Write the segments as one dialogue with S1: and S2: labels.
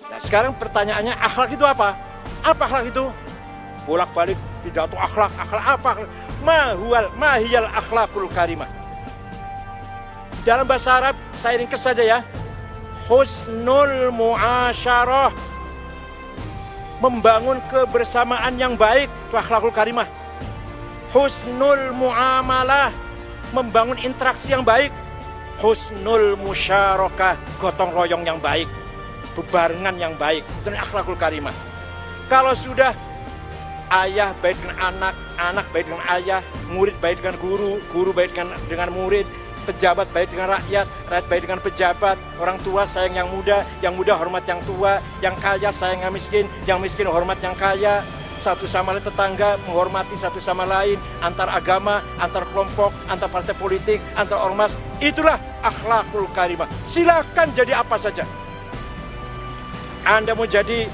S1: Nah sekarang pertanyaannya, akhlak itu apa? Apa akhlak itu? Bolak-balik pidato akhlak apa? Mahiyal akhlakul karimah. Dalam bahasa Arab, saya ringkas saja ya. Husnul muasyarah. Membangun kebersamaan yang baik, itu akhlakul karimah. Husnul muamalah. Membangun interaksi yang baik. Husnul musyarakah. Gotong royong yang baik. Bebarengan yang baik. Itu akhlakul karimah. Kalau sudah ayah baik dengan anak, anak baik dengan ayah, murid baik dengan guru, guru baik dengan murid, pejabat baik dengan rakyat, rakyat baik dengan pejabat, orang tua sayang yang muda hormat yang tua, yang kaya sayang yang miskin hormat yang kaya, satu sama lain tetangga menghormati satu sama lain, antar agama, antar kelompok, antar partai politik, antar ormas. Itulah akhlakul karimah. Silakan jadi apa saja. Anda mau jadi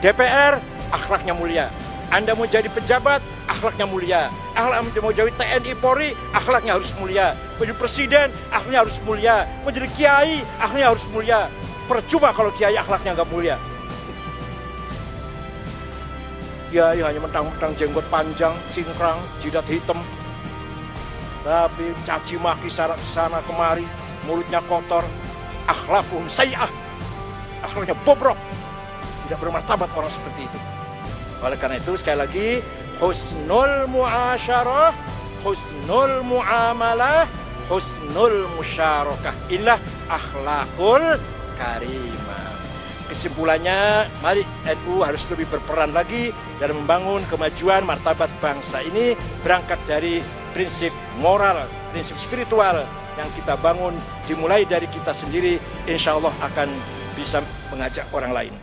S1: DPR, akhlaknya mulia. Anda mau jadi pejabat, akhlaknya mulia. Anda mau jadi TNI Polri, akhlaknya harus mulia. Mau jadi presiden, akhlaknya harus mulia. Mau jadi kiai, akhlaknya harus mulia. Percuma kalau kiai akhlaknya nggak mulia. Kiai hanya mentang-mentang jenggot panjang, cingkrang, jidat hitam. Tapi caci maki sana kemari, mulutnya kotor. Akhlakun sayyi'ah. Akhlaknya bobrok. Tidak bermartabat orang seperti itu. Oleh karena itu sekali lagi, husnul muasyarah, husnul muamalah, husnul musyarakah. Inilah akhlakul karimah. Kesimpulannya, mari NU harus lebih berperan lagi dalam membangun kemajuan martabat bangsa ini, berangkat dari prinsip moral, prinsip spiritual yang kita bangun, dimulai dari kita sendiri, insya Allah akan bisa mengajak orang lain.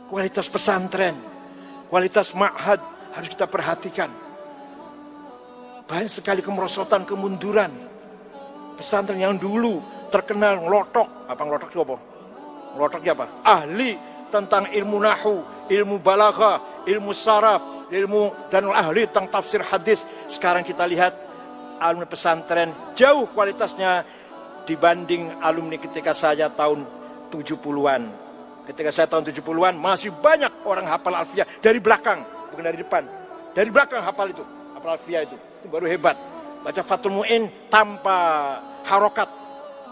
S1: Kualitas pesantren, kualitas ma'had harus kita perhatikan. Banyak sekali kemerosotan, kemunduran. Pesantren yang dulu terkenal ngelotok. Apa ngelotok itu apa? Ngelotoknya apa? Ahli tentang ilmu nahu, ilmu balaghah, ilmu saraf, ilmu dan ahli tentang tafsir hadis. Sekarang kita lihat alumni pesantren jauh kualitasnya dibanding alumni ketika saya tahun 70-an. Ketika saya tahun 70-an masih banyak orang hafal alfiyah dari belakang, bukan dari depan. Dari belakang hafal itu, hafal alfiyah itu baru hebat. Baca Fathul Mu'in tanpa harokat,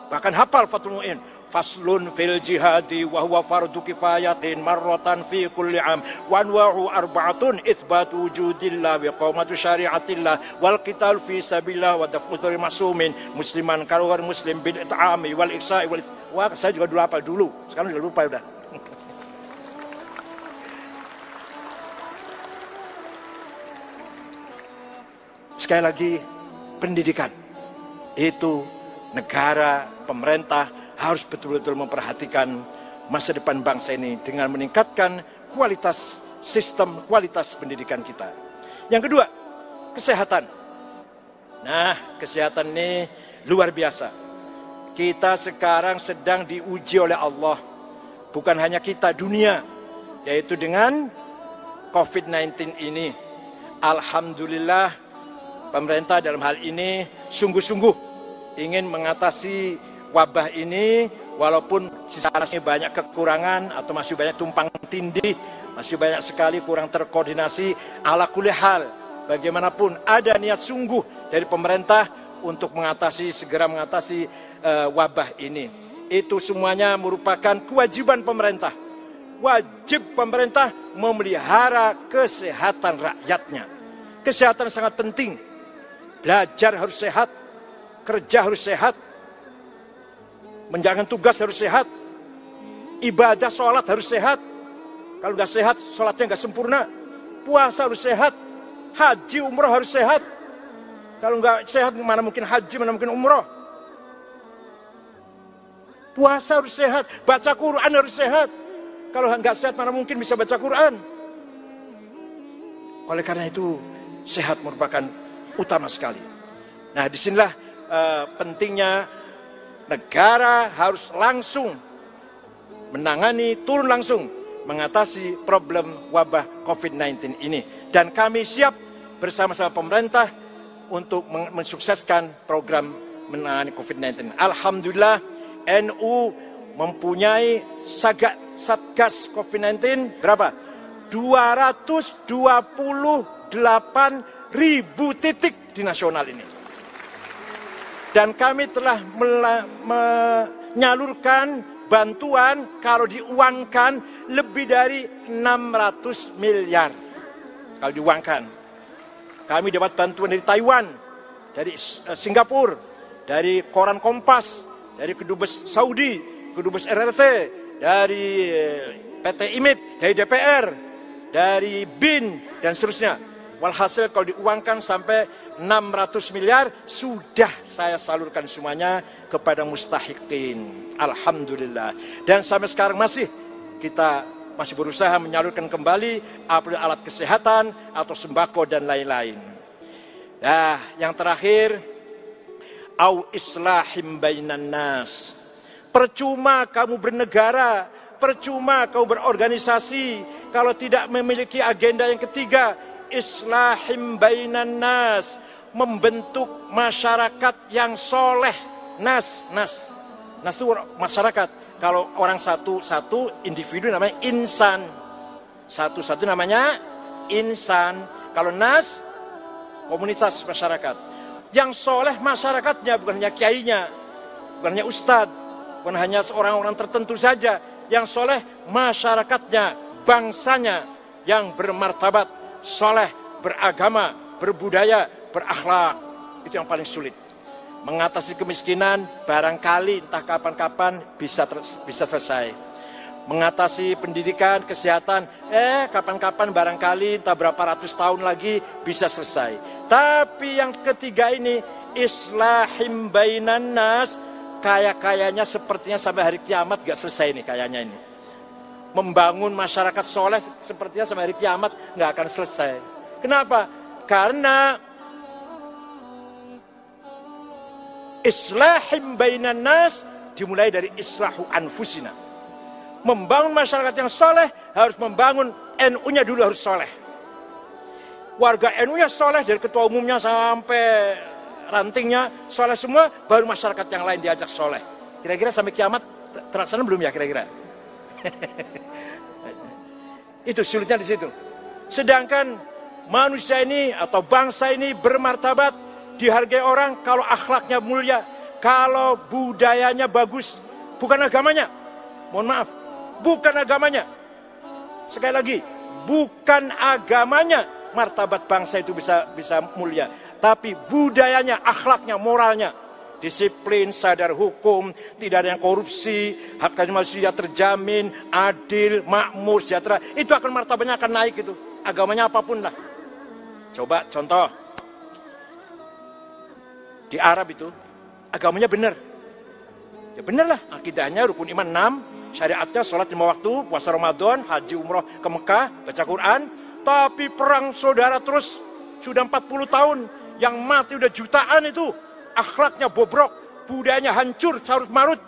S1: bahkan hafal Fathul Mu'in. Faslun fil jihadi wa huwa fardu kifayatin marratan fi kulli am wa anwa'u arba'atun itsbatu wujudillah wa qawmatu syari'atillah wal qital fi sabilillah wa daf'u dzurri ma'sumin musliman karwar muslim bil it'ami wal iksa'i wal wah saya juga dulu hafal dulu, sekarang juga lupa udah. Sekali lagi, pendidikan itu negara, pemerintah harus betul-betul memperhatikan masa depan bangsa ini dengan meningkatkan kualitas sistem, kualitas pendidikan kita. Yang kedua, kesehatan. Nah, kesehatan ini luar biasa. Kita sekarang sedang diuji oleh Allah. Bukan hanya kita, dunia. Yaitu dengan COVID-19 ini. Alhamdulillah, pemerintah dalam hal ini sungguh-sungguh ingin mengatasi wabah ini, walaupun sisanya banyak kekurangan atau masih banyak tumpang tindih, masih banyak sekali kurang terkoordinasi. Ala kulli hal, bagaimanapun ada niat sungguh dari pemerintah untuk segera mengatasi wabah ini. Itu semuanya merupakan kewajiban pemerintah. Wajib pemerintah memelihara kesehatan rakyatnya. Kesehatan sangat penting. Belajar harus sehat, kerja harus sehat, menjalankan tugas harus sehat, ibadah sholat harus sehat. Kalau nggak sehat, sholatnya nggak sempurna. Puasa harus sehat, haji umroh harus sehat. Kalau nggak sehat, mana mungkin haji, mana mungkin umroh. Puasa harus sehat, baca Quran harus sehat. Kalau nggak sehat, mana mungkin bisa baca Quran. Oleh karena itu, sehat merupakan utama sekali. Nah, disinilah pentingnya negara harus langsung menangani, turun langsung mengatasi problem wabah COVID-19 ini. Dan kami siap bersama-sama pemerintah untuk mensukseskan program menangani COVID-19. Alhamdulillah NU mempunyai Satgas COVID-19 berapa? 228.000 titik di nasional ini. Dan kami telah menyalurkan bantuan kalau diuangkan lebih dari 600 miliar. Kalau diuangkan. Kami dapat bantuan dari Taiwan, dari Singapura, dari Koran Kompas, dari Kedubes Saudi, Kedubes RRT, dari PT IMIP, dari DPR, dari BIN, dan seterusnya. Walhasil kalau diuangkan sampai 600 miliar, sudah saya salurkan semuanya kepada mustahiqin. Alhamdulillah. Dan sampai sekarang kita masih berusaha menyalurkan kembali alat kesehatan atau sembako dan lain-lain. Nah, yang terakhir, au islahim bainan nas. Percuma kamu bernegara, percuma kamu berorganisasi kalau tidak memiliki agenda yang ketiga, islahim bainan nas, membentuk masyarakat yang soleh. Nas itu masyarakat. Kalau orang satu individu namanya insan. Satu namanya insan. Kalau nas, komunitas masyarakat. Yang soleh masyarakatnya, bukan hanya kiainya, bukan hanya ustadz, bukan hanya orang-orang tertentu saja. Yang soleh masyarakatnya, bangsanya yang bermartabat, soleh, beragama, berbudaya, berakhlak. Itu yang paling sulit. Mengatasi kemiskinan barangkali entah kapan-kapan bisa selesai. Mengatasi pendidikan, kesehatan, kapan-kapan barangkali entah berapa ratus tahun lagi bisa selesai. Tapi yang ketiga ini, islahim bainan nas, kayaknya sepertinya sampai hari kiamat gak selesai nih kayaknya ini. Membangun masyarakat soleh sepertinya sampai hari kiamat gak akan selesai. Kenapa? Karena islahim bainan nas dimulai dari islahu anfusina. Membangun masyarakat yang soleh harus membangun NU-nya dulu harus soleh. Warga NU-nya soleh dari ketua umumnya sampai rantingnya soleh semua, baru masyarakat yang lain diajak soleh. Kira-kira sampai kiamat terlaksana belum ya kira-kira? Itu sulitnya di situ. Sedangkan manusia ini atau bangsa ini bermartabat, dihargai orang kalau akhlaknya mulia, kalau budayanya bagus, bukan agamanya. Mohon maaf, bukan agamanya. Sekali lagi, bukan agamanya martabat bangsa itu bisa mulia, tapi budayanya, akhlaknya, moralnya, disiplin, sadar hukum, tidak ada yang korupsi, hak asasi manusia terjamin, adil, makmur, sejahtera. Itu akan martabatnya akan naik itu. Agamanya apapun lah. Coba contoh. Di Arab itu, agamanya benar. Ya benar lah, akidahnya rukun iman 6, syariatnya sholat 5 waktu, puasa Ramadan, haji umroh ke Mekah, baca Quran. Tapi perang saudara terus, sudah 40 tahun, yang mati udah jutaan itu. Akhlaknya bobrok, budayanya hancur, carut marut.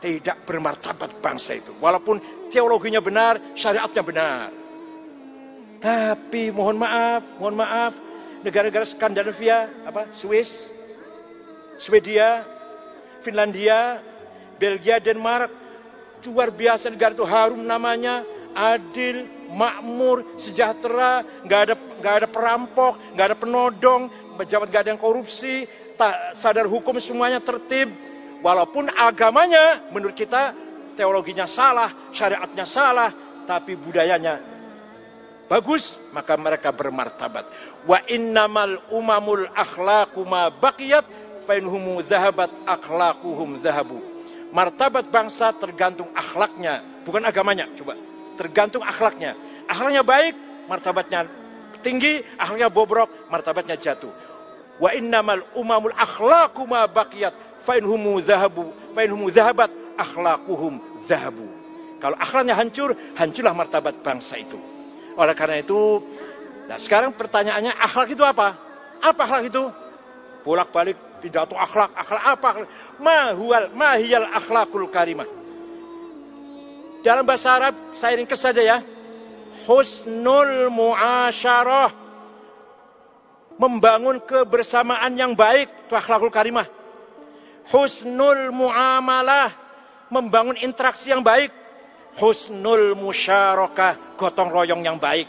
S1: Tidak bermartabat bangsa itu. Walaupun teologinya benar, syariatnya benar. Tapi mohon maaf, negara-negara Skandinavia, Swedia, Finlandia, Belgia, Denmark, luar biasa negara itu, harum namanya, adil, makmur, sejahtera, nggak ada perampok, nggak ada penodong, pejabat nggak ada yang korupsi, sadar hukum semuanya tertib. Walaupun agamanya menurut kita teologinya salah, syariatnya salah, tapi budayanya bagus, maka mereka bermartabat. Wa innamal umamul akhlaqu ma baqiyat fainhumu dhahabat akhlaquhum dhahabu. Martabat bangsa tergantung akhlaknya, bukan agamanya. Coba, tergantung akhlaknya. Akhlaknya baik, martabatnya tinggi, akhlaknya bobrok, martabatnya jatuh. Wa innamal umamul akhlaqu ma baqiyat fainhumu dhahabat akhlaquhum dhahabu. Kalau akhlaknya hancur, hancurlah martabat bangsa itu. Oleh karena itu, nah sekarang pertanyaannya, akhlak itu apa? Apa akhlak itu? Bolak-balik pidato akhlak apa? Mahiyal akhlakul karimah. dalam bahasa Arab, saya ringkas saja ya. Husnul muasyarah. Membangun kebersamaan yang baik, itu akhlakul karimah. Husnul muamalah. Membangun interaksi yang baik. Husnul musyarakah. Gotong royong yang baik.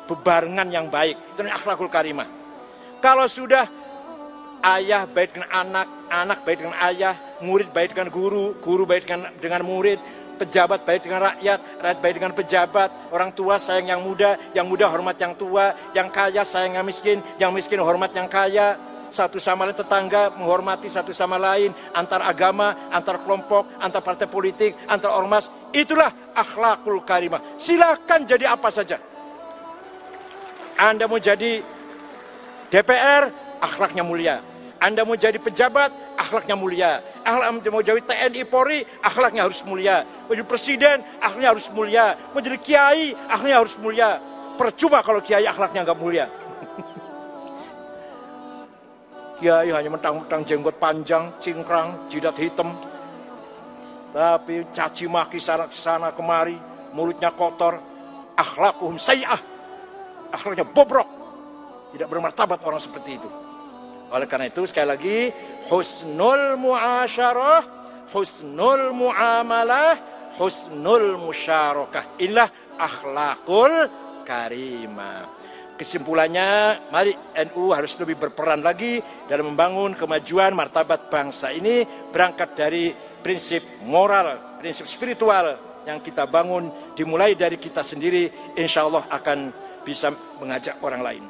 S1: Bebarengan yang baik. Itu akhlakul karimah. Kalau sudah ayah baik dengan anak, anak baik dengan ayah, murid baik dengan guru, guru baik dengan murid, pejabat baik dengan rakyat, rakyat baik dengan pejabat, orang tua sayang yang muda hormat yang tua, yang kaya sayang yang miskin hormat yang kaya, satu sama lain tetangga menghormati satu sama lain, antar agama, antar kelompok, antar partai politik, antar ormas. Itulah akhlakul karimah. Silakan jadi apa saja. Anda mau jadi DPR, akhlaknya mulia. Anda mau jadi pejabat, akhlaknya mulia. Anda mau jadi TNI Polri, akhlaknya harus mulia. Mau jadi presiden, akhlaknya harus mulia. Mau jadi kiai, akhlaknya harus mulia. Percuma kalau kiai akhlaknya nggak mulia. Kiai hanya mentang-mentang jenggot panjang, cingkrang, jidat hitam. Tapi caci maki sana kemari, mulutnya kotor. Akhlakuhum sayyi'ah. Akhlaknya bobrok. Tidak bermartabat orang seperti itu. Oleh karena itu sekali lagi, husnul muasyarah, husnul muamalah, husnul musyarakah. Inilah akhlakul karimah. Kesimpulannya, mari NU harus lebih berperan lagi dalam membangun kemajuan martabat bangsa ini, berangkat dari prinsip moral, prinsip spiritual yang kita bangun, dimulai dari kita sendiri, insya Allah akan bisa mengajak orang lain.